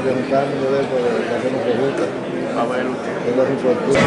de un cambio de eso, de hacer una pregunta. A ver, Es la situación.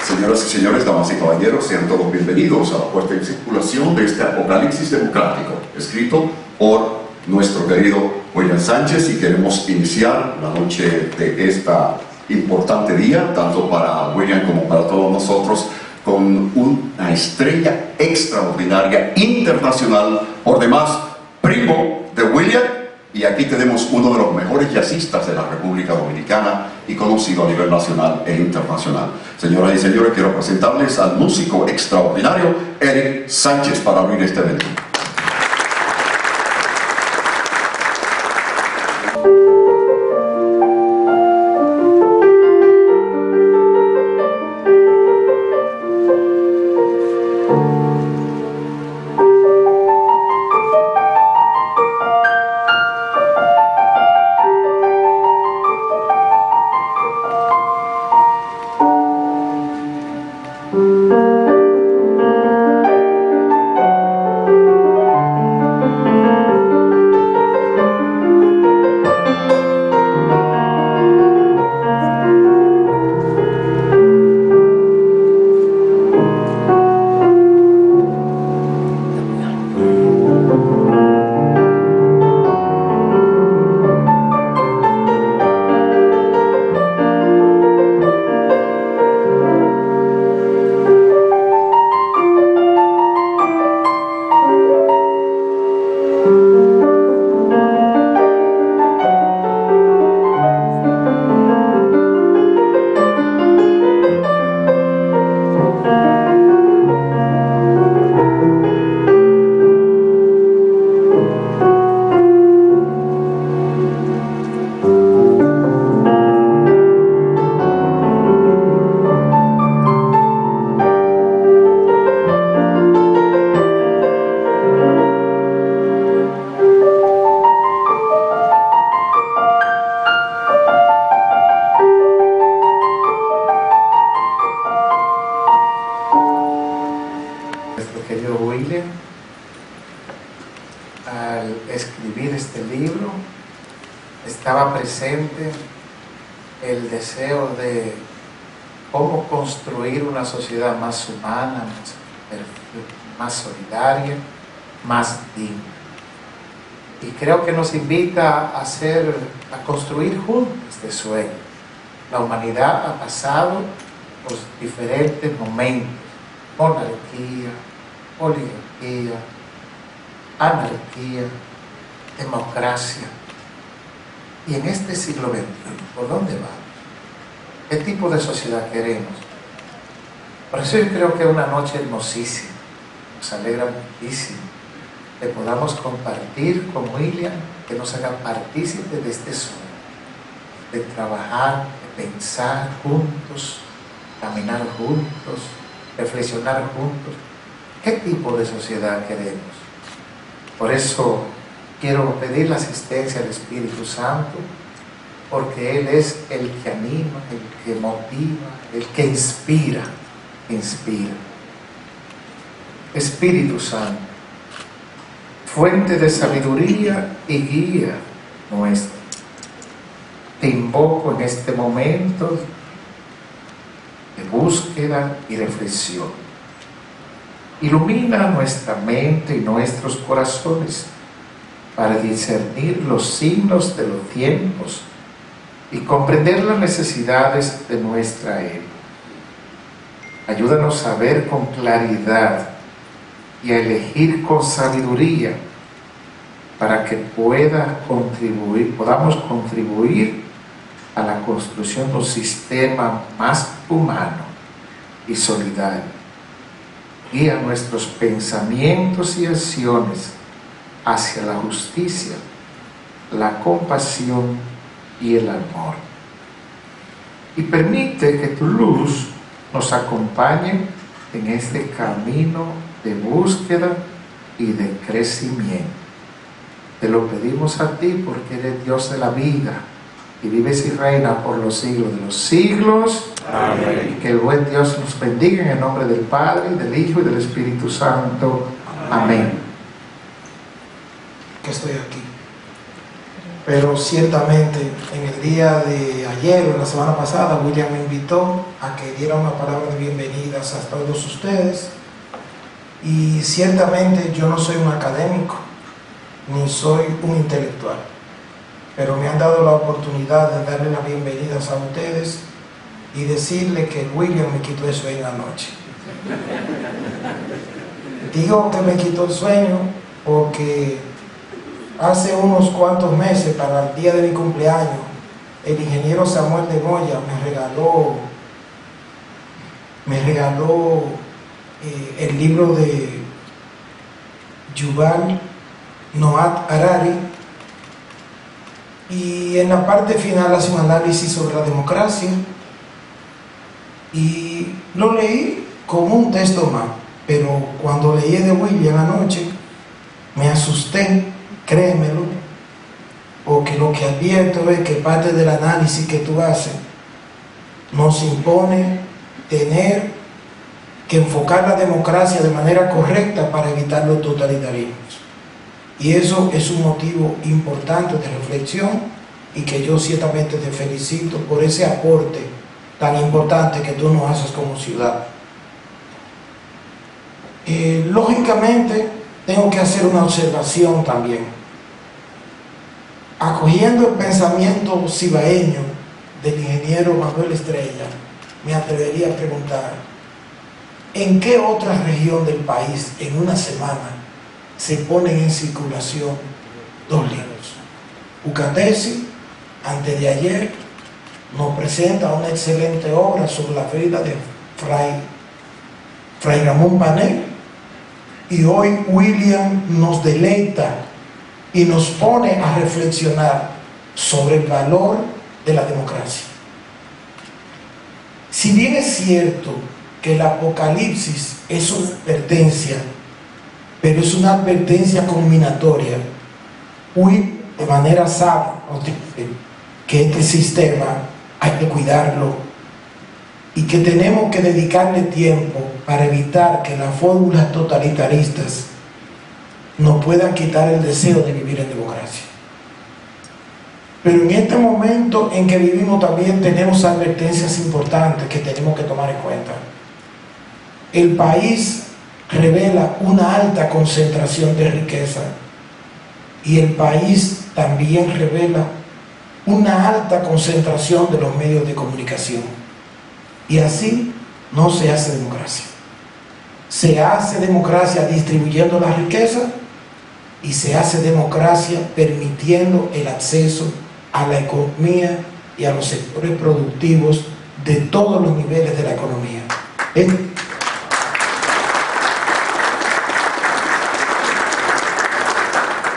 Señoras y señores, damas y caballeros, sean todos bienvenidos a la puesta en circulación de este Apocalipsis Democrático, escrito por nuestro querido William Sánchez, y queremos iniciar la noche de este importante día, tanto para William como para todos nosotros, con una estrella extraordinaria, internacional, por demás, primo de William, y aquí tenemos uno de los mejores jazzistas de la República Dominicana y conocido a nivel nacional e internacional. Señoras y señores, quiero presentarles al músico extraordinario Eric Sánchez para abrir este evento. Al escribir este libro estaba presente el deseo de cómo construir una sociedad más humana, más solidaria, más digna. Y creo que nos invita a construir juntos este sueño. La humanidad ha pasado por diferentes momentos: monarquía, oligarquía, anarquía, democracia. Y en este siglo XXI, ¿por dónde vamos? ¿Qué tipo de sociedad queremos? Por eso yo creo que es una noche hermosísima. Nos alegra muchísimo que podamos compartir con William, que nos haga partícipes de este sueño, de trabajar, de pensar juntos, caminar juntos, reflexionar juntos. ¿Qué tipo de sociedad queremos? Por eso quiero pedir la asistencia del Espíritu Santo, porque Él es el que anima, el que motiva, el que inspira. Espíritu Santo, fuente de sabiduría y guía nuestra, te invoco en este momento de búsqueda y reflexión. Ilumina nuestra mente y nuestros corazones para discernir los signos de los tiempos y comprender las necesidades de nuestra época. Ayúdanos a ver con claridad y a elegir con sabiduría para que podamos contribuir a la construcción de un sistema más humano y solidario. Guía nuestros pensamientos y acciones hacia la justicia, la compasión y el amor. Y permite que tu luz nos acompañe en este camino de búsqueda y de crecimiento. Te lo pedimos a ti porque eres Dios de la vida y vives y reinas por los siglos de los siglos. Amén. Y que el buen Dios nos bendiga en el nombre del Padre, del Hijo y del Espíritu Santo. Amén. Que estoy aquí. Pero ciertamente en el día de ayer o la semana pasada, William me invitó a que diera una palabra de bienvenidas a todos ustedes. Y ciertamente yo no soy un académico, ni soy un intelectual, pero me han dado la oportunidad de darle las bienvenidas a ustedes y decirle que William me quitó el sueño anoche. Digo que me quitó el sueño porque hace unos cuantos meses, para el día de mi cumpleaños, el ingeniero Samuel de Moya me regaló el libro de Yuval Noah Harari, y en la parte final hace un análisis sobre la democracia, y lo leí como un texto más, pero cuando leí de William anoche me asusté, créemelo, porque lo que advierto es que parte del análisis que tú haces nos impone tener que enfocar la democracia de manera correcta para evitar los totalitarismos. Y eso es un motivo importante de reflexión y que yo ciertamente te felicito por ese aporte tan importante que tú nos haces como ciudad. Lógicamente, tengo que hacer una observación también. Acogiendo el pensamiento cibaeño del ingeniero Manuel Estrella, me atrevería a preguntar: ¿en qué otra región del país en una semana se ponen en circulación dos libros? Ucatesi, antes de ayer, nos presenta una excelente obra sobre la vida de Fray Ramón Panel, y hoy William nos deleita y nos pone a reflexionar sobre el valor de la democracia. Si bien es cierto que el Apocalipsis es una advertencia, pero es una advertencia combinatoria, William de manera sabia nos dice que este sistema hay que cuidarlo y que tenemos que dedicarle tiempo para evitar que las fórmulas totalitaristas nos puedan quitar el deseo de vivir en democracia. Pero en este momento en que vivimos también tenemos advertencias importantes que tenemos que tomar en cuenta. El país revela una alta concentración de riqueza y el país también revela una alta concentración de los medios de comunicación. Y así no se hace democracia. Se hace democracia distribuyendo la riqueza y se hace democracia permitiendo el acceso a la economía y a los sectores productivos de todos los niveles de la economía.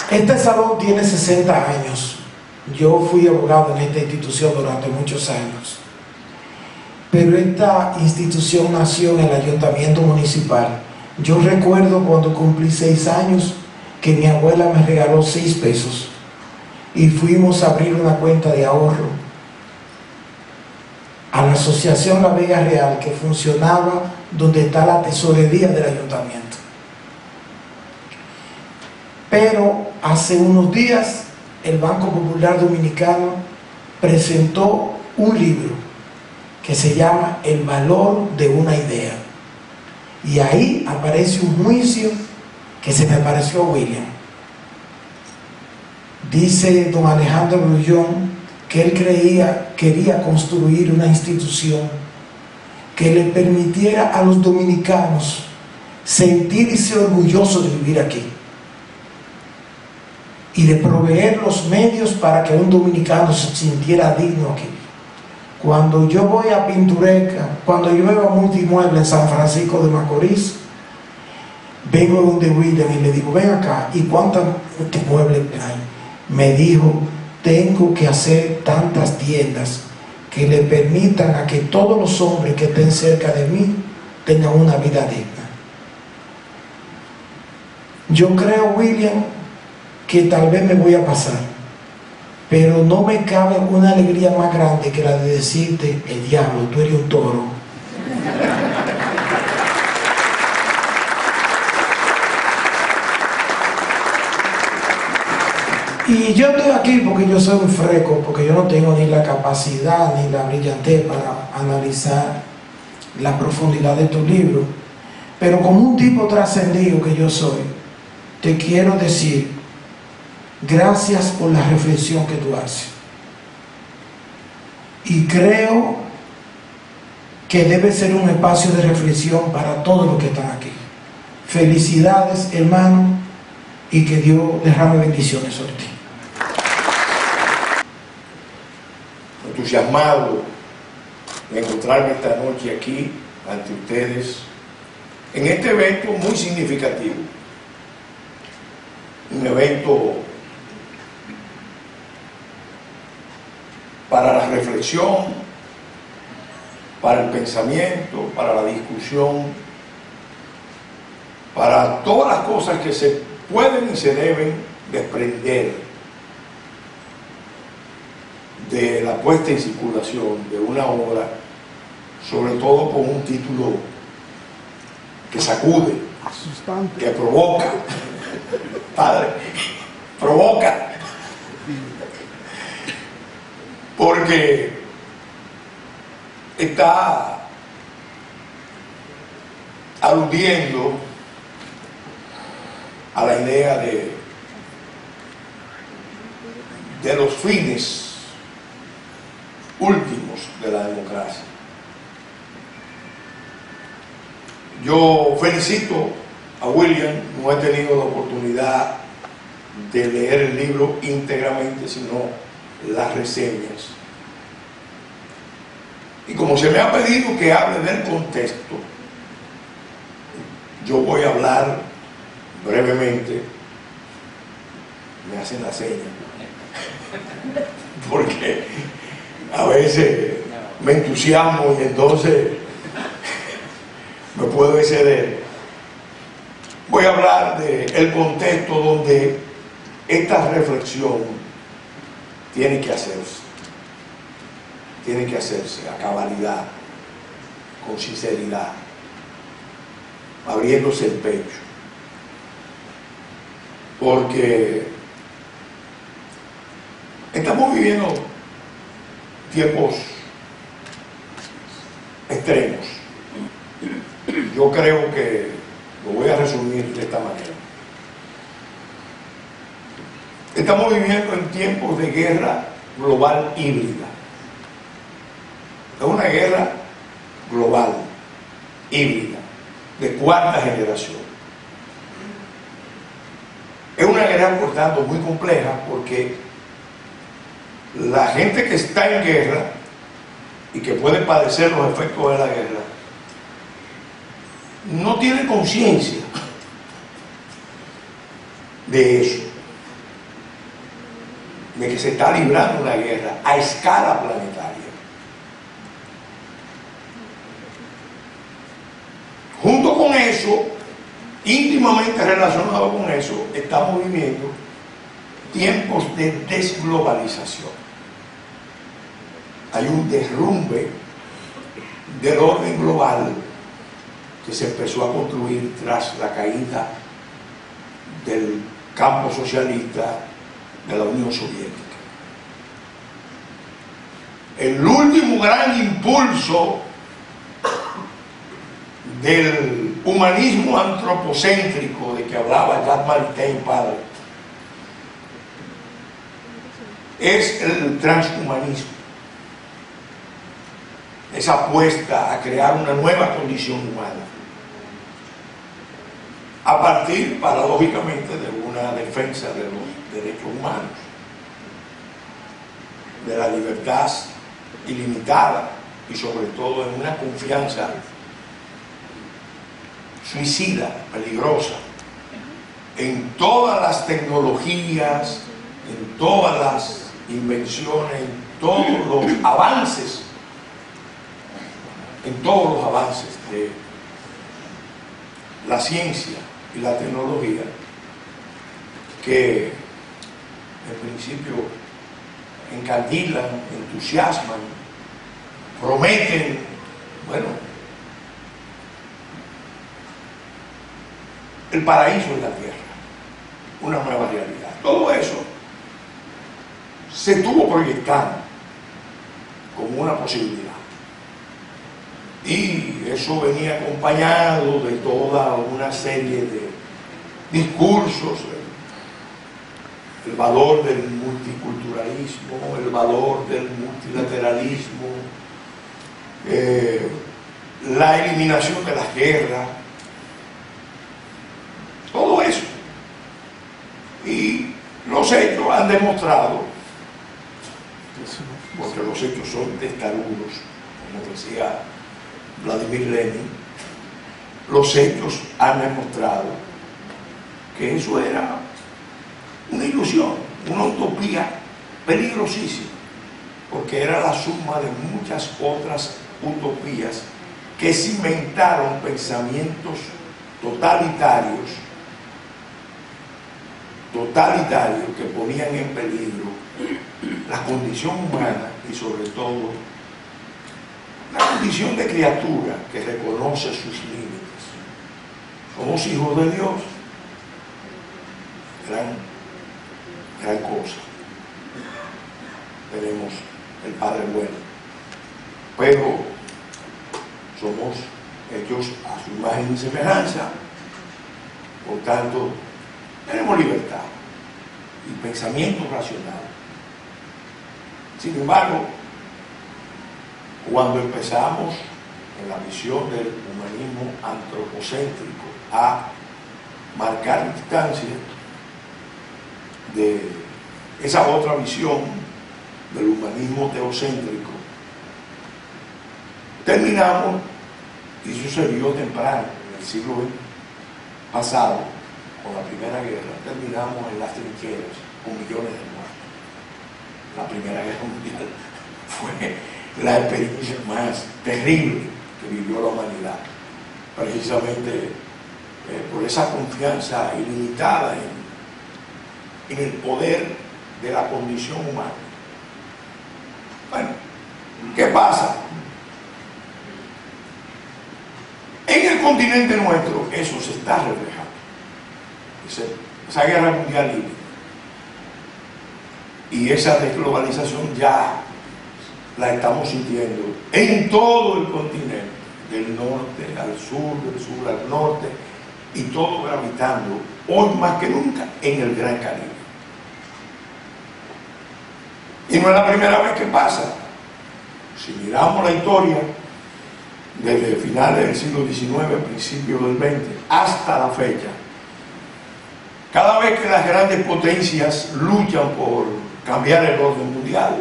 Este salón tiene 60 años. Yo fui abogado en esta institución durante muchos años. Pero esta institución nació en el ayuntamiento municipal. Yo recuerdo cuando cumplí 6 años que mi abuela me regaló 6 pesos y fuimos a abrir una cuenta de ahorro a la asociación La Vega Real, que funcionaba donde está la tesorería del ayuntamiento. Pero hace unos días el Banco Popular Dominicano presentó un libro que se llama El valor de una idea, y ahí aparece un juicio que se me pareció a William. Dice don Alejandro Grullón que él quería construir una institución que le permitiera a los dominicanos sentirse orgullosos de vivir aquí y de proveer los medios para que un dominicano se sintiera digno aquí. Cuando yo voy a Pintureca, cuando yo veo a Multimueble en San Francisco de Macorís, vengo donde William y le digo, ven acá, ¿y cuántos multimuebles hay? Me dijo, tengo que hacer tantas tiendas que le permitan a que todos los hombres que estén cerca de mí tengan una vida digna. Yo creo, William, que tal vez me voy a pasar, pero no me cabe una alegría más grande que la de decirte, el diablo, tú eres un toro. Y yo estoy aquí porque yo soy un freco, porque yo no tengo ni la capacidad ni la brillantez para analizar la profundidad de tu libro, pero como un tipo trascendido que yo soy, te quiero decir gracias por la reflexión que tú haces. Y creo que debe ser un espacio de reflexión para todos los que están aquí. Felicidades, hermano, y que Dios derrame bendiciones sobre ti. Entusiasmado de encontrarme esta noche aquí ante ustedes en este evento muy significativo, un evento para la reflexión, para el pensamiento, para la discusión, para todas las cosas que se pueden y se deben desprender de la puesta en circulación de una obra, sobre todo con un título que sacude, que provoca, padre, provoca, porque está aludiendo a la idea de los fines últimos de la democracia. Yo felicito a William, no he tenido la oportunidad de leer el libro íntegramente, sino las reseñas. Y como se me ha pedido que hable del contexto, yo voy a hablar brevemente. Me hacen la seña, porque a veces me entusiasmo y entonces me puedo exceder. Voy a hablar del contexto donde esta reflexión tiene que hacerse a cabalidad, con sinceridad, abriéndose el pecho, porque estamos viviendo tiempos extremos. Yo creo que lo voy a resumir de esta manera. Estamos viviendo en tiempos de guerra global híbrida. Es una guerra global, híbrida, de cuarta generación. Es una guerra, por tanto, muy compleja, porque la gente que está en guerra y que puede padecer los efectos de la guerra no tiene conciencia de eso, de que se está librando una guerra a escala planetaria. Junto con eso, íntimamente relacionado con eso, estamos viviendo tiempos de desglobalización. Hay un derrumbe del orden global que se empezó a construir tras la caída del campo socialista de la Unión Soviética. El último gran impulso del humanismo antropocéntrico de que hablaba Jacques Maritain, padre, es el transhumanismo, esa apuesta a crear una nueva condición humana, a partir, paradójicamente, de una defensa de los derechos humanos, de la libertad ilimitada y sobre todo en una confianza suicida, peligrosa, en todas las tecnologías, en todas las invenciones, en todos los avances, de la ciencia y la tecnología, que en principio encandilan, entusiasman, prometen, bueno, el paraíso en la tierra, una nueva realidad. Todo eso se estuvo proyectando como una posibilidad. Y eso venía acompañado de toda una serie de discursos, el valor del multiculturalismo, el valor del multilateralismo, la eliminación de las guerras, todo eso. Y los hechos han demostrado, porque los hechos son testarudos, como decía Vladimir Lenin, los hechos han demostrado que eso era una ilusión, una utopía peligrosísima, porque era la suma de muchas otras utopías que cimentaron pensamientos totalitarios que ponían en peligro la condición humana y sobre todo la condición de criatura que reconoce sus límites. Somos hijos de Dios, gran cosa. Tenemos el Padre bueno, pero somos hechos a su imagen y semejanza, por tanto tenemos libertad y pensamiento racional. Sin embargo, cuando empezamos en la visión del humanismo antropocéntrico a marcar distancia de esa otra visión del humanismo teocéntrico, terminamos, y sucedió temprano, en el siglo pasado, con la Primera Guerra, terminamos en las trincheras con millones de muertos. La Primera Guerra Mundial fue la experiencia más terrible que vivió la humanidad, precisamente por esa confianza ilimitada en el poder de la condición humana. Bueno, ¿qué pasa? En el continente nuestro eso se está reflejando, esa guerra mundial libre y esa desglobalización ya la estamos sintiendo en todo el continente, del norte al sur, del sur al norte, y todo gravitando, hoy más que nunca, en el Gran Caribe. Y no es la primera vez que pasa. Si miramos la historia, desde finales del siglo XIX, principios del XX, hasta la fecha, cada vez que las grandes potencias luchan por cambiar el orden mundial,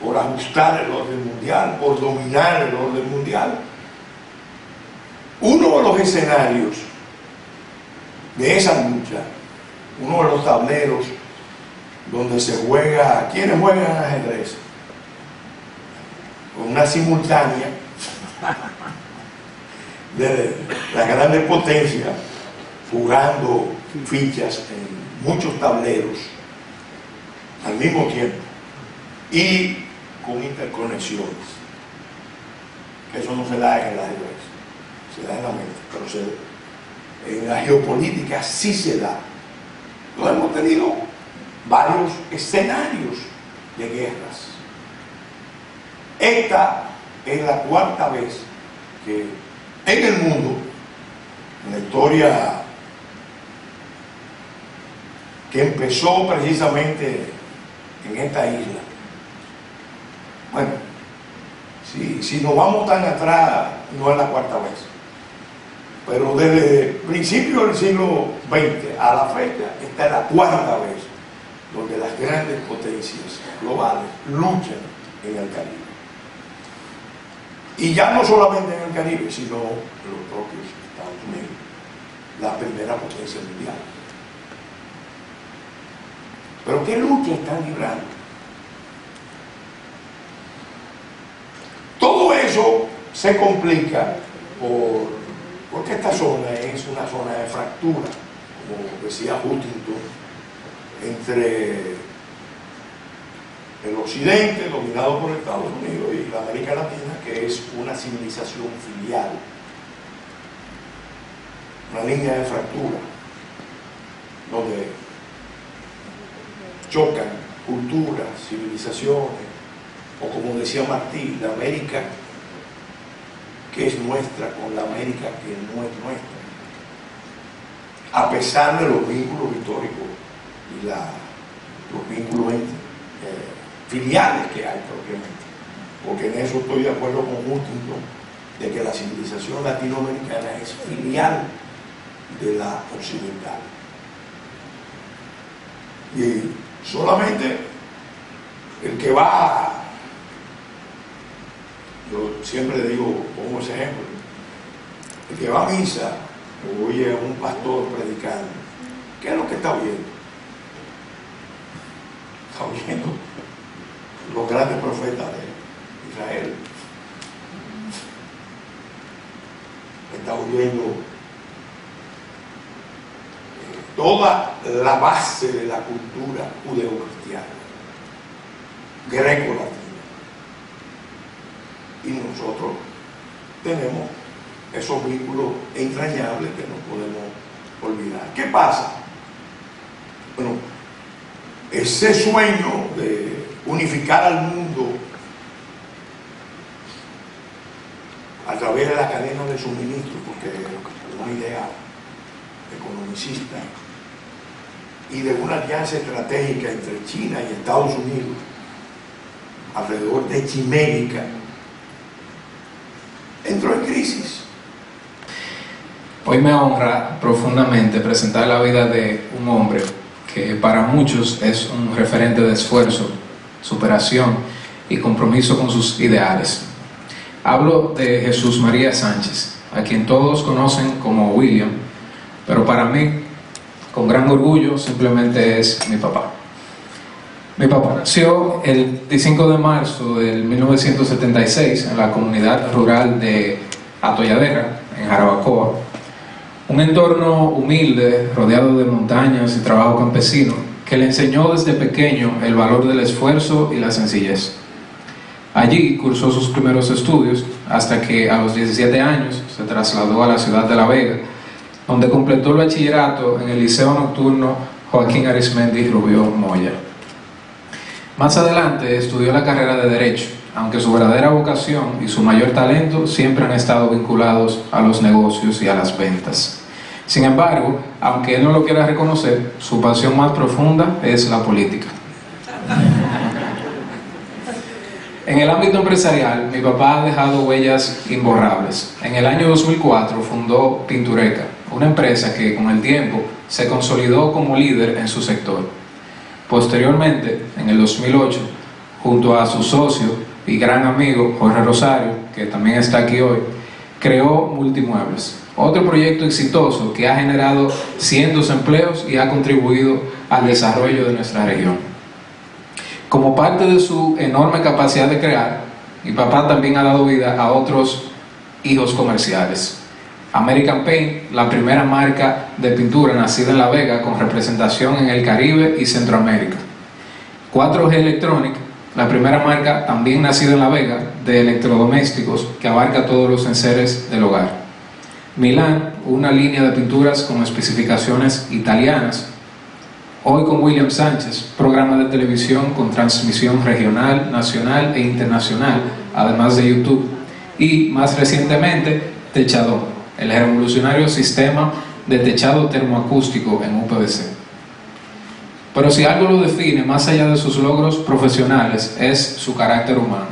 por ajustar el orden mundial, por dominar el orden mundial, uno de los escenarios de esa lucha, uno de los tableros donde se juega, ¿quiénes juegan ajedrez? Con una simultánea de las grandes potencias jugando fichas en muchos tableros al mismo tiempo y con interconexiones. Eso no se da en el ajedrez, se da en la mente, pero en la geopolítica sí se da. Entonces hemos tenido varios escenarios de guerras. Esta es la cuarta vez que en el mundo, en la historia que empezó precisamente en esta isla. Bueno, si nos vamos tan atrás, no es la cuarta vez, pero desde principios del siglo XX a la fecha, esta es la cuarta vez donde las grandes potencias globales luchan en el Caribe. Y ya no solamente en el Caribe, sino en los propios Estados Unidos, la primera potencia mundial. Pero ¿qué lucha están librando? Todo eso se complica porque esta zona es una zona de fractura, como decía Huntington, entre el occidente, dominado por Estados Unidos, y la América Latina, que es una civilización filial, una línea de fractura, donde chocan culturas, civilizaciones, o como decía Martí, la América que es nuestra con la América que no es nuestra, a pesar de los vínculos históricos y los vínculos filiales que hay propiamente, porque en eso estoy de acuerdo con Huntington, de que la civilización latinoamericana es filial de la occidental. Y solamente el que va, yo siempre digo, pongo ese ejemplo, el que va a misa o oye a un pastor predicando, ¿qué es lo que está oyendo? Está oyendo los grandes profetas de Israel, está oyendo toda la base de la cultura judeocristiana, greco-latina. Y nosotros tenemos esos vínculos entrañables que no podemos olvidar. ¿Qué pasa? Bueno, ese sueño de unificar al mundo a través de la cadena de suministro, porque es una idea economicista, y de una alianza estratégica entre China y Estados Unidos alrededor de Chimérica, entró en crisis. Hoy me honra profundamente presentar la vida de un hombre que para muchos es un referente de esfuerzo, superación y compromiso con sus ideales. Hablo de Jesús María Sánchez, a quien todos conocen como William, pero para mí, con gran orgullo, simplemente es mi papá. Mi papá nació el 5 de marzo de 1976 en la comunidad rural de Atolladera, en Jarabacoa, un entorno humilde, rodeado de montañas y trabajo campesino, que le enseñó desde pequeño el valor del esfuerzo y la sencillez. Allí cursó sus primeros estudios hasta que a los 17 años se trasladó a la ciudad de La Vega, donde completó el bachillerato en el Liceo Nocturno Joaquín Arismendi Rubio Moya. Más adelante estudió la carrera de Derecho, aunque su verdadera vocación y su mayor talento siempre han estado vinculados a los negocios y a las ventas. Sin embargo, aunque él no lo quiera reconocer, su pasión más profunda es la política. En el ámbito empresarial, mi papá ha dejado huellas imborrables. En el año 2004 fundó Pintureca, una empresa que con el tiempo se consolidó como líder en su sector. Posteriormente, en el 2008, junto a su socio y gran amigo Jorge Rosario, que también está aquí hoy, creó Multimuebles, otro proyecto exitoso que ha generado cientos de empleos y ha contribuido al desarrollo de nuestra región. Como parte de su enorme capacidad de crear, mi papá también ha dado vida a otros hijos comerciales. American Paint, la primera marca de pintura nacida en La Vega con representación en el Caribe y Centroamérica. 4G Electronic, la primera marca también nacida en La Vega de electrodomésticos que abarca todos los enseres del hogar. Milán, una línea de pinturas con especificaciones italianas. Hoy con William Sánchez, programa de televisión con transmisión regional, nacional e internacional, además de YouTube. Y más recientemente, Techador, el revolucionario sistema de techado termoacústico en UPVC. Pero si algo lo define más allá de sus logros profesionales es su carácter humano.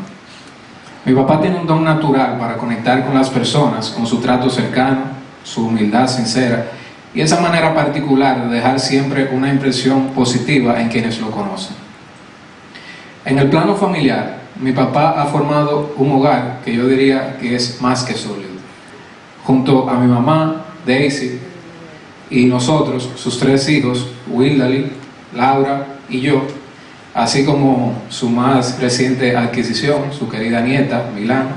Mi papá tiene un don natural para conectar con las personas, con su trato cercano, su humildad sincera y esa manera particular de dejar siempre una impresión positiva en quienes lo conocen. En el plano familiar, mi papá ha formado un hogar que yo diría que es más que sólido. Junto a mi mamá, Daisy, y nosotros, sus 3 hijos, Wildali, Laura y yo, así como su más reciente adquisición, su querida nieta, Milán,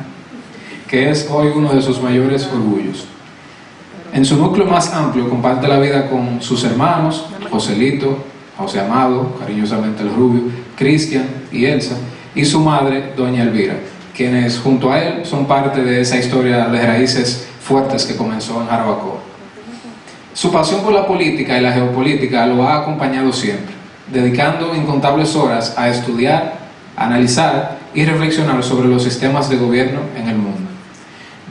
que es hoy uno de sus mayores orgullos. En su núcleo más amplio comparte la vida con sus hermanos, Joselito, José Amado, cariñosamente el Rubio, Cristian y Elsa, y su madre, doña Elvira, quienes junto a él son parte de esa historia de raíces fuertes que comenzó en Jarabacoa. Su pasión por la política y la geopolítica lo ha acompañado siempre, dedicando incontables horas a estudiar, analizar y reflexionar sobre los sistemas de gobierno en el mundo.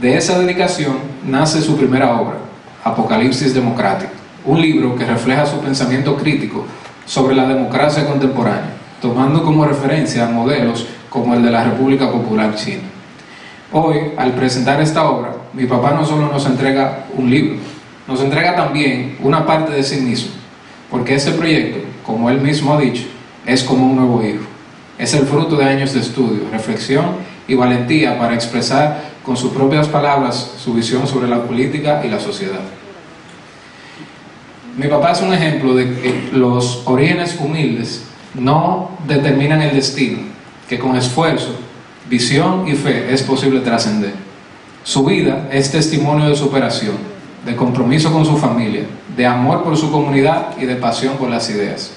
De esa dedicación nace su primera obra, Apocalipsis Democrático, un libro que refleja su pensamiento crítico sobre la democracia contemporánea, tomando como referencia modelos como el de la República Popular China. Hoy, al presentar esta obra, mi papá no solo nos entrega un libro, nos entrega también una parte de sí mismo, porque este proyecto, como él mismo ha dicho, es como un nuevo hijo. Es el fruto de años de estudio, reflexión y valentía para expresar con sus propias palabras su visión sobre la política y la sociedad. Mi papá es un ejemplo de que los orígenes humildes no determinan el destino, que con esfuerzo, visión y fe es posible trascender. Su vida es testimonio de superación, de compromiso con su familia, de amor por su comunidad y de pasión por las ideas.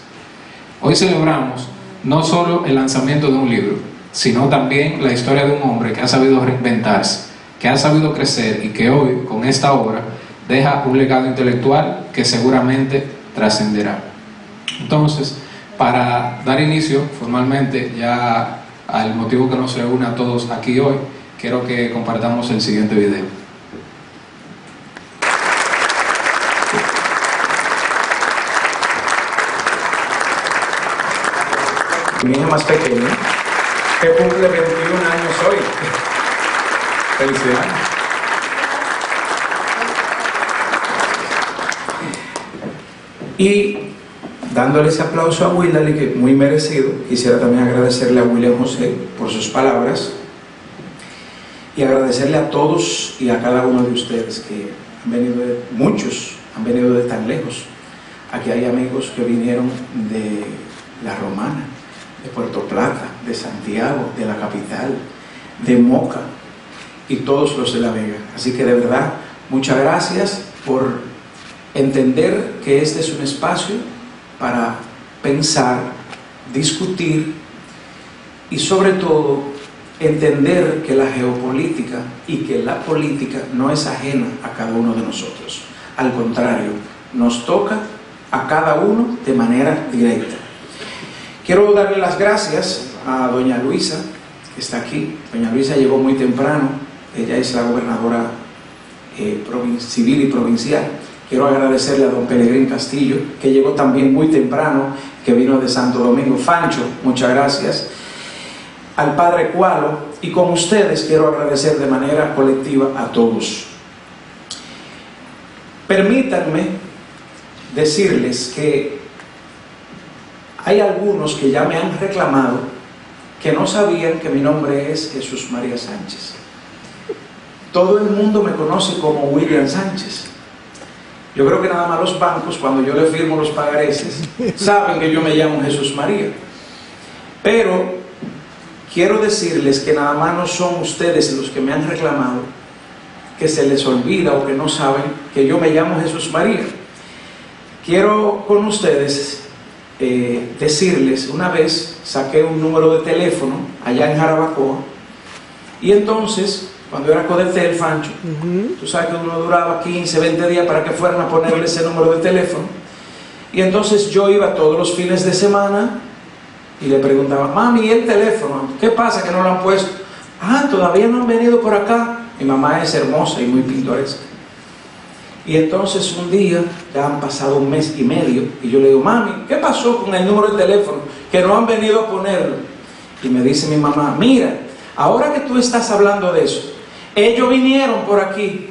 Hoy celebramos no solo el lanzamiento de un libro, sino también la historia de un hombre que ha sabido reinventarse, que ha sabido crecer y que hoy, con esta obra, deja un legado intelectual que seguramente trascenderá. Entonces, para dar inicio formalmente ya al motivo que nos reúne a todos aquí hoy, quiero que compartamos el siguiente video. Mi hija más pequeña, que cumple 21 años hoy. Felicidades. Y dándole ese aplauso a Wildali, que muy merecido, quisiera también agradecerle a William José por sus palabras y agradecerle a todos y a cada uno de ustedes que han venido muchos han venido de tan lejos. Aquí hay amigos que vinieron de La Romana, de Puerto Plata, de Santiago, de la capital, de Moca y todos los de La Vega. Así que de verdad, muchas gracias por entender que este es un espacio para pensar, discutir y sobre todo entender que la geopolítica y que la política no es ajena a cada uno de nosotros. Al contrario, nos toca a cada uno de manera directa. Quiero darle las gracias a doña Luisa, que está aquí. Doña Luisa llegó muy temprano, ella es la gobernadora civil y provincial. Quiero agradecerle a don Pelegrín Castillo, que llegó también muy temprano, que vino de Santo Domingo. Fancho, muchas gracias. Al padre Cualo, y con ustedes quiero agradecer de manera colectiva a todos. Permítanme decirles que hay algunos que ya me han reclamado que no sabían que mi nombre es Jesús María Sánchez. Todo el mundo me conoce como William Sánchez. Yo creo que nada más los bancos, cuando yo les firmo los pagareces, saben que yo me llamo Jesús María. Pero quiero decirles que nada más no son ustedes los que me han reclamado, que se les olvida o que no saben que yo me llamo Jesús María. Quiero con ustedes decirles, una vez saqué un número de teléfono allá en Jarabacoa, y entonces, cuando era Codetel, Fancho, tú sabes que uno duraba 15, 20 días para que fueran a ponerle ese número de teléfono, y entonces yo iba todos los fines de semana y le preguntaba, mami, ¿y el teléfono? ¿Qué pasa que no lo han puesto? Ah, todavía no han venido por acá. Mi mamá es hermosa y muy pintoresca. Y entonces un día, ya han pasado 1 mes y medio, y yo le digo, mami, ¿qué pasó con el número de teléfono? Que no han venido a ponerlo. Y me dice mi mamá, mira, ahora que tú estás hablando de eso, ellos vinieron por aquí.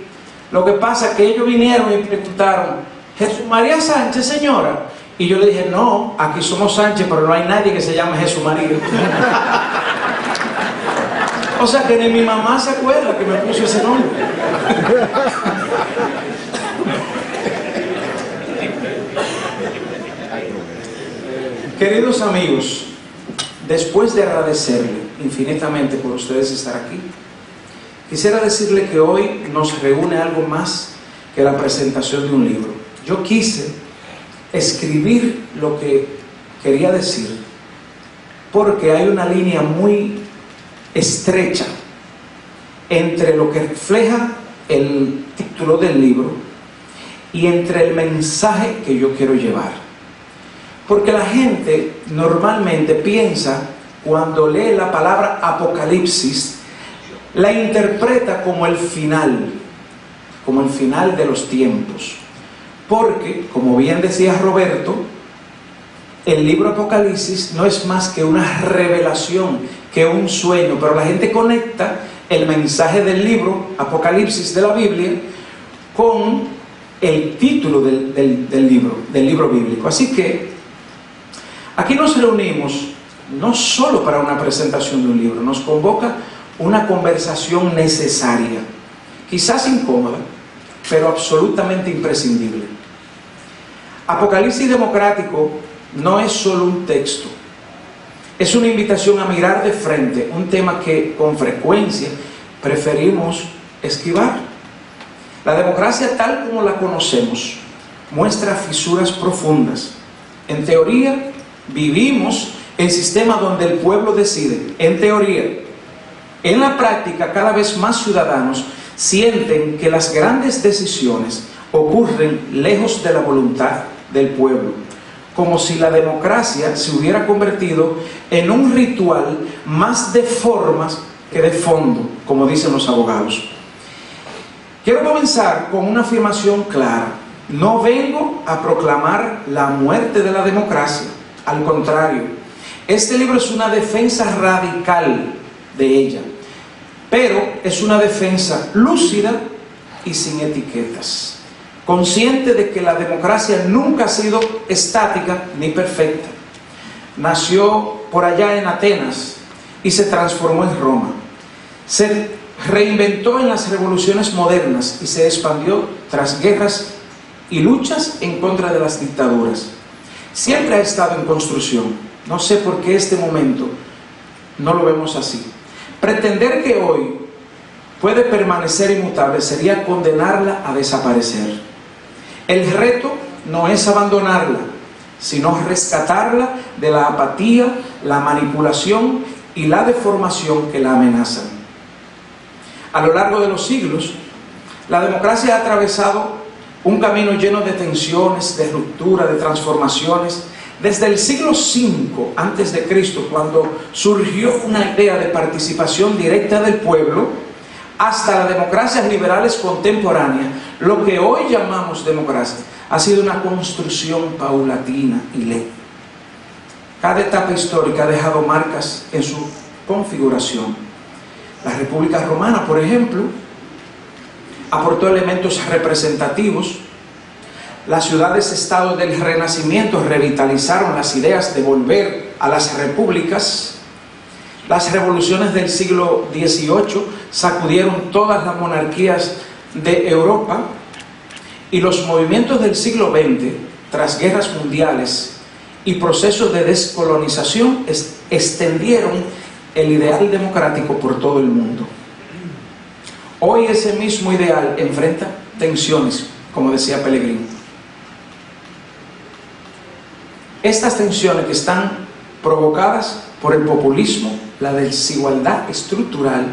Lo que pasa es que ellos vinieron y preguntaron, ¿Jesús María Sánchez, señora? Y yo le dije, no, aquí somos Sánchez, pero no hay nadie que se llame Jesús María. O sea que ni mi mamá se acuerda que me puso ese nombre. Queridos amigos, después de agradecerle infinitamente por ustedes estar aquí, quisiera decirle que hoy nos reúne algo más que la presentación de un libro. Yo quise escribir lo que quería decir porque hay una línea muy estrecha entre lo que refleja el título del libro y entre el mensaje que yo quiero llevar. Porque la gente normalmente piensa, cuando lee la palabra Apocalipsis, la interpreta como el final de los tiempos. Porque, como bien decía Roberto, el libro Apocalipsis no es más que una revelación, que un sueño, pero la gente conecta el mensaje del libro Apocalipsis de la Biblia con el título del libro bíblico. Así que aquí nos reunimos no solo para una presentación de un libro, nos convoca una conversación necesaria, quizás incómoda, pero absolutamente imprescindible. Apocalipsis democrático no es solo un texto, es una invitación a mirar de frente un tema que con frecuencia preferimos esquivar. La democracia tal como la conocemos muestra fisuras profundas. En teoría, vivimos en sistema donde el pueblo decide, en teoría. En la práctica, cada vez más ciudadanos sienten que las grandes decisiones ocurren lejos de la voluntad del pueblo, como si la democracia se hubiera convertido en un ritual más de formas que de fondo, como dicen los abogados. Quiero comenzar con una afirmación clara. No vengo a proclamar la muerte de la democracia. Al contrario, este libro es una defensa radical de ella, pero es una defensa lúcida y sin etiquetas, consciente de que la democracia nunca ha sido estática ni perfecta. Nació por allá en Atenas y se transformó en Roma. Se reinventó en las revoluciones modernas y se expandió tras guerras y luchas en contra de las dictaduras. Siempre ha estado en construcción. No sé por qué este momento no lo vemos así. Pretender que hoy puede permanecer inmutable sería condenarla a desaparecer. El reto no es abandonarla, sino rescatarla de la apatía, la manipulación y la deformación que la amenazan. A lo largo de los siglos, la democracia ha atravesado un camino lleno de tensiones, de ruptura, de transformaciones. Desde el siglo V a.C., cuando surgió una idea de participación directa del pueblo, hasta las democracias liberales contemporáneas, lo que hoy llamamos democracia, ha sido una construcción paulatina y lenta. Cada etapa histórica ha dejado marcas en su configuración. La República Romana, por ejemplo, aportó elementos representativos. Las ciudades-estado del Renacimiento revitalizaron las ideas de volver a las repúblicas. Las revoluciones del siglo XVIII sacudieron todas las monarquías de Europa, y los movimientos del siglo XX, tras guerras mundiales y procesos de descolonización, extendieron el ideal democrático por todo el mundo. Hoy ese mismo ideal enfrenta tensiones, como decía Pellegrini. Estas tensiones que están provocadas por el populismo, la desigualdad estructural,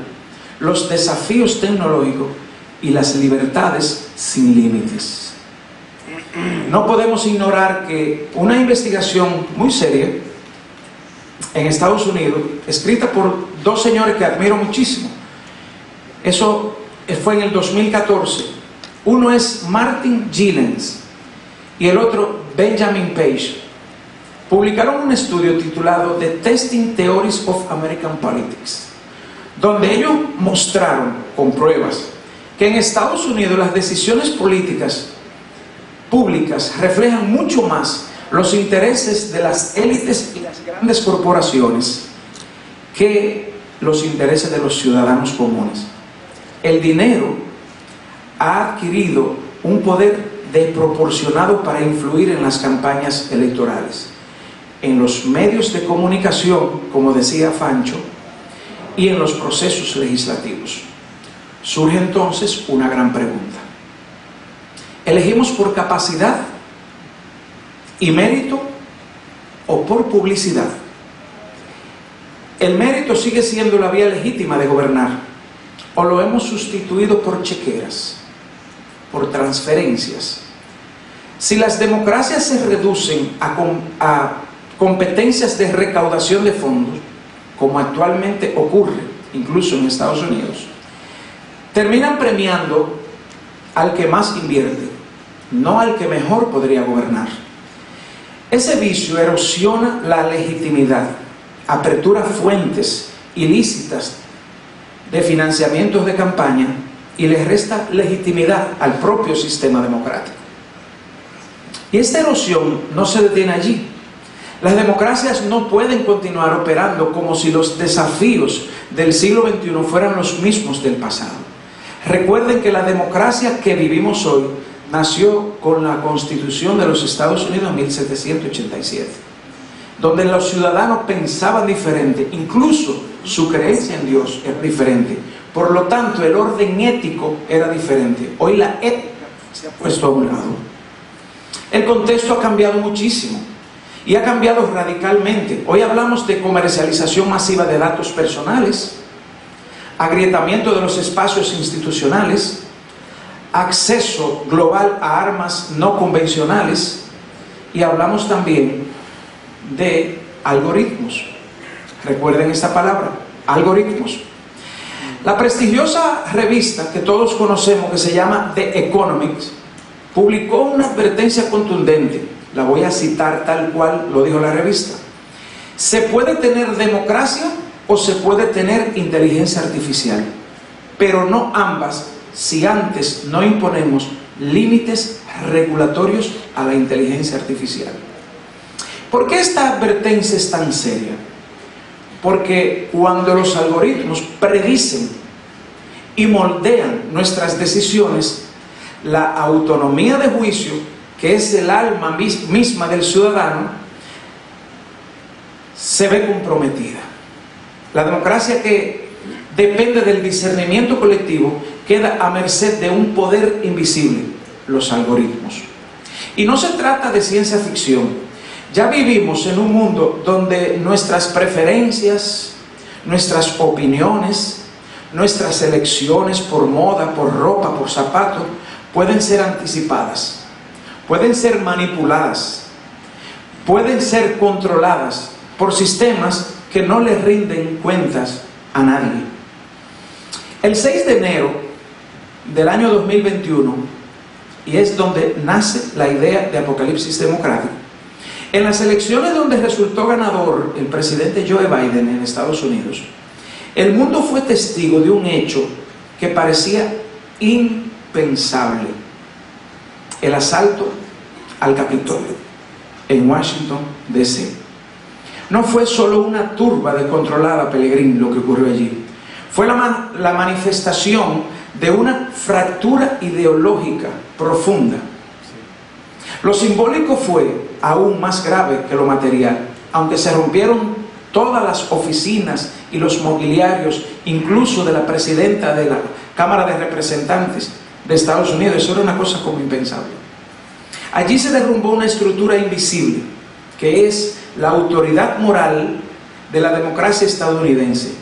los desafíos tecnológicos y las libertades sin límites. No podemos ignorar que una investigación muy seria en Estados Unidos, escrita por dos señores que admiro muchísimo, eso fue en el 2014, Uno es Martin Gilens y el otro Benjamin Page. Publicaron un estudio titulado The Testing Theories of American Politics, donde ellos mostraron con pruebas que en Estados Unidos las decisiones políticas públicas reflejan mucho más los intereses de las élites y las grandes corporaciones que los intereses de los ciudadanos comunes. El dinero ha adquirido un poder desproporcionado para influir en las campañas electorales, en los medios de comunicación, como decía Fancho, y en los procesos legislativos. Surge entonces una gran pregunta. ¿Elegimos por capacidad y mérito o por publicidad? ¿El mérito sigue siendo la vía legítima de gobernar o lo hemos sustituido por chequeras, por transferencias? Si las democracias se reducen a competencias de recaudación de fondos, como actualmente ocurre incluso en Estados Unidos, terminan premiando al que más invierte, no al que mejor podría gobernar. Ese vicio erosiona la legitimidad, apertura fuentes ilícitas de financiamientos de campaña y les resta legitimidad al propio sistema democrático. Y esta erosión no se detiene allí. Las democracias no pueden continuar operando como si los desafíos del siglo XXI fueran los mismos del pasado. Recuerden que la democracia que vivimos hoy nació con la Constitución de los Estados Unidos en 1787, donde los ciudadanos pensaban diferente, incluso su creencia en Dios era diferente. Por lo tanto, el orden ético era diferente. Hoy la ética se ha puesto a un lado. El contexto ha cambiado muchísimo y ha cambiado radicalmente. Hoy hablamos de comercialización masiva de datos personales, agrietamiento de los espacios institucionales, acceso global a armas no convencionales y hablamos también de algoritmos. Recuerden esta palabra, algoritmos. La prestigiosa revista que todos conocemos, que se llama The Economist, publicó una advertencia contundente. La voy a citar tal cual lo dijo la revista. Se puede tener democracia o se puede tener inteligencia artificial, pero no ambas si antes no imponemos límites regulatorios a la inteligencia artificial. ¿Por qué esta advertencia es tan seria? Porque cuando los algoritmos predicen y moldean nuestras decisiones, la autonomía de juicio, que es el alma misma del ciudadano, se ve comprometida. La democracia, que depende del discernimiento colectivo, queda a merced de un poder invisible, los algoritmos. Y no se trata de ciencia ficción. Ya vivimos en un mundo donde nuestras preferencias, nuestras opiniones, nuestras elecciones por moda, por ropa, por zapatos, pueden ser anticipadas, pueden ser manipuladas, pueden ser controladas por sistemas que no le rinden cuentas a nadie. El 6 de enero del año 2021, y es donde nace la idea de apocalipsis democrático, en las elecciones donde resultó ganador el presidente Joe Biden en Estados Unidos, el mundo fue testigo de un hecho que parecía impensable: el asalto al Capitolio en Washington, D.C. No fue solo una turba descontrolada, Pellegrín, lo que ocurrió allí. Fue la manifestación de una fractura ideológica profunda. Lo simbólico fue aún más grave que lo material. Aunque se rompieron todas las oficinas y los mobiliarios, incluso de la presidenta de la Cámara de Representantes de Estados Unidos, eso era una cosa como impensable. Allí se derrumbó una estructura invisible, que es la autoridad moral de la democracia estadounidense,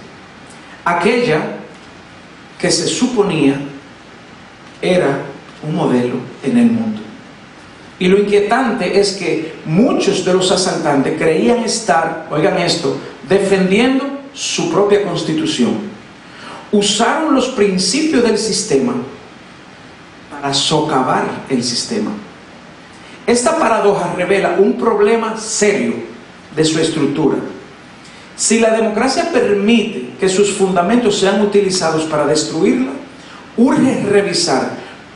aquella que se suponía era un modelo en el mundo. Y lo inquietante es que muchos de los asaltantes creían estar, oigan esto, defendiendo su propia constitución. Usaron los principios del sistema para para socavar el sistema. Esta paradoja revela un problema serio de su estructura. Si la democracia permite que sus fundamentos sean utilizados para destruirla, urge revisar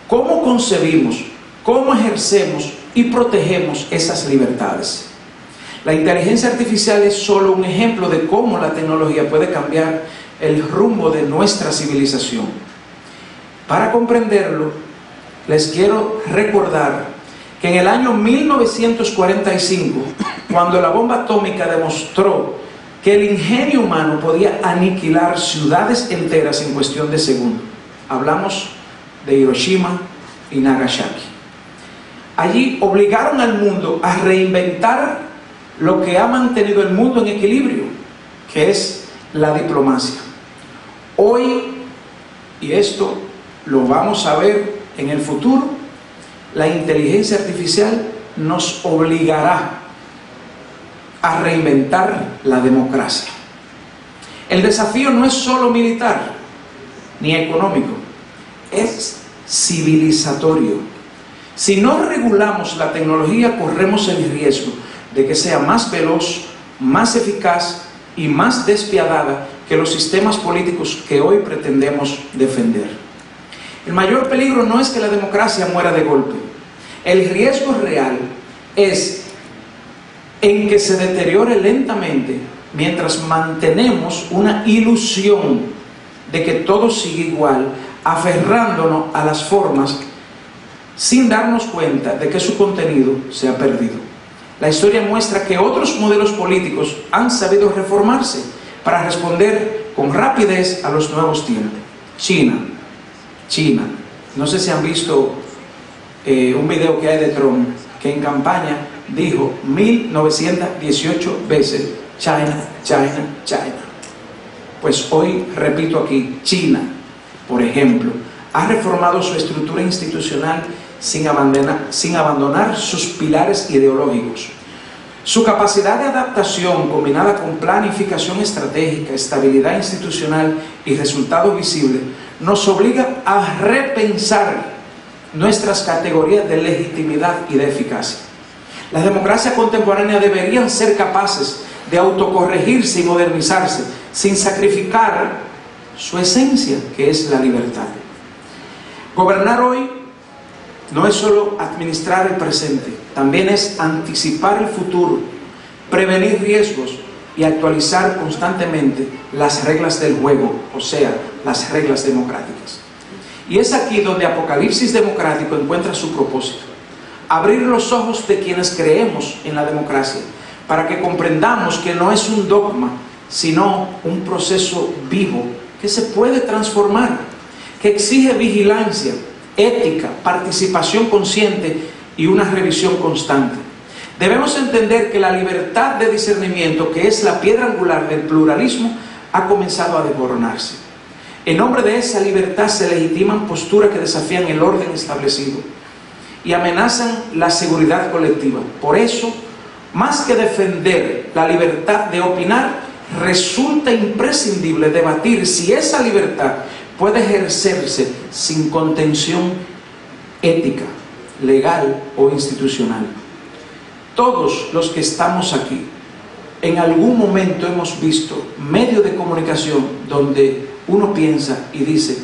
cómo concebimos, cómo ejercemos y protegemos esas libertades. La inteligencia artificial es solo un ejemplo de cómo la tecnología puede cambiar el rumbo de nuestra civilización. Para comprenderlo, les quiero recordar que en el año 1945, cuando la bomba atómica demostró que el ingenio humano podía aniquilar ciudades enteras en cuestión de segundos, hablamos de Hiroshima y Nagasaki. Allí obligaron al mundo a reinventar lo que ha mantenido el mundo en equilibrio, que es la diplomacia. Hoy, y esto lo vamos a ver en el futuro, la inteligencia artificial nos obligará a reinventar la democracia. El desafío no es solo militar ni económico, es civilizatorio. Si no regulamos la tecnología, corremos el riesgo de que sea más veloz, más eficaz y más despiadada que los sistemas políticos que hoy pretendemos defender. El mayor peligro no es que la democracia muera de golpe. El riesgo real es en que se deteriore lentamente mientras mantenemos una ilusión de que todo sigue igual, aferrándonos a las formas sin darnos cuenta de que su contenido se ha perdido. La historia muestra que otros modelos políticos han sabido reformarse para responder con rapidez a los nuevos tiempos. China. No sé si han visto un video que hay de Trump, que en campaña dijo 1918 veces China, China, China. Pues hoy repito aquí, China, por ejemplo, ha reformado su estructura institucional sin abandonar sus pilares ideológicos. Su capacidad de adaptación, combinada con planificación estratégica, estabilidad institucional y resultados visibles, nos obliga a repensar nuestras categorías de legitimidad y de eficacia. Las democracias contemporáneas deberían ser capaces de autocorregirse y modernizarse sin sacrificar su esencia, que es la libertad. Gobernar hoy no es solo administrar el presente, también es anticipar el futuro, prevenir riesgos y actualizar constantemente las reglas del juego, o sea, las reglas democráticas. Y es aquí donde Apocalipsis Democrático encuentra su propósito: abrir los ojos de quienes creemos en la democracia, para que comprendamos que no es un dogma, sino un proceso vivo que se puede transformar, que exige vigilancia, ética, participación consciente y una revisión constante. Debemos entender que la libertad de discernimiento, que es la piedra angular del pluralismo, ha comenzado a desmoronarse. En nombre de esa libertad se legitiman posturas que desafían el orden establecido y amenazan la seguridad colectiva. Por eso, más que defender la libertad de opinar, resulta imprescindible debatir si esa libertad puede ejercerse sin contención ética, legal o institucional. Todos los que estamos aquí, en algún momento hemos visto medios de comunicación donde uno piensa y dice,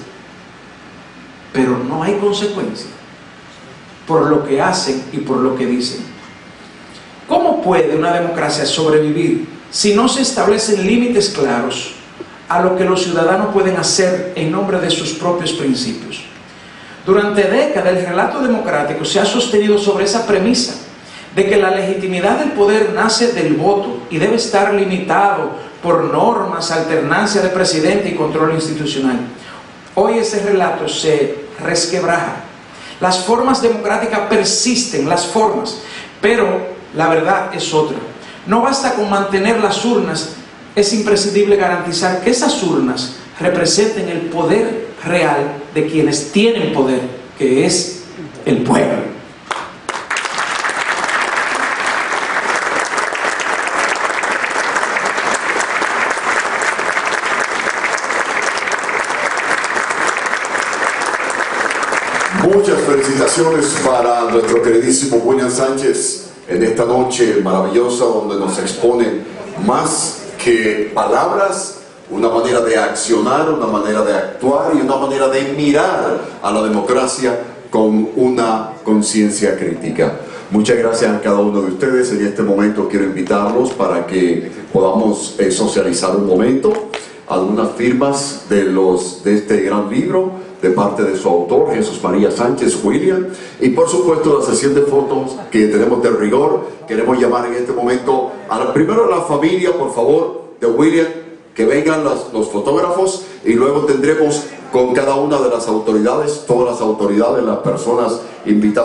pero no hay consecuencia por lo que hacen y por lo que dicen. ¿Cómo puede una democracia sobrevivir si no se establecen límites claros a lo que los ciudadanos pueden hacer en nombre de sus propios principios? Durante décadas el relato democrático se ha sostenido sobre esa premisa de que la legitimidad del poder nace del voto y debe estar limitado por normas, alternancia de presidente y control institucional. Hoy ese relato se resquebraja. Las formas democráticas persisten, las formas, pero la verdad es otra. No basta con mantener las urnas, es imprescindible garantizar que esas urnas representen el poder real de quienes tienen poder, que es el pueblo. Muchas felicitaciones para nuestro queridísimo William Sánchez en esta noche maravillosa donde nos expone más que palabras, una manera de accionar, una manera de actuar y una manera de mirar a la democracia con una conciencia crítica. Muchas gracias a cada uno de ustedes. En este momento quiero invitarlos para que podamos socializar un momento algunas firmas de este gran libro de parte de su autor, Jesús María Sánchez William, y por supuesto la sesión de fotos que tenemos de rigor. Queremos llamar en este momento primero a la familia, por favor, de William, que vengan los fotógrafos, y luego tendremos con cada una de las autoridades, todas las autoridades, las personas invitadas.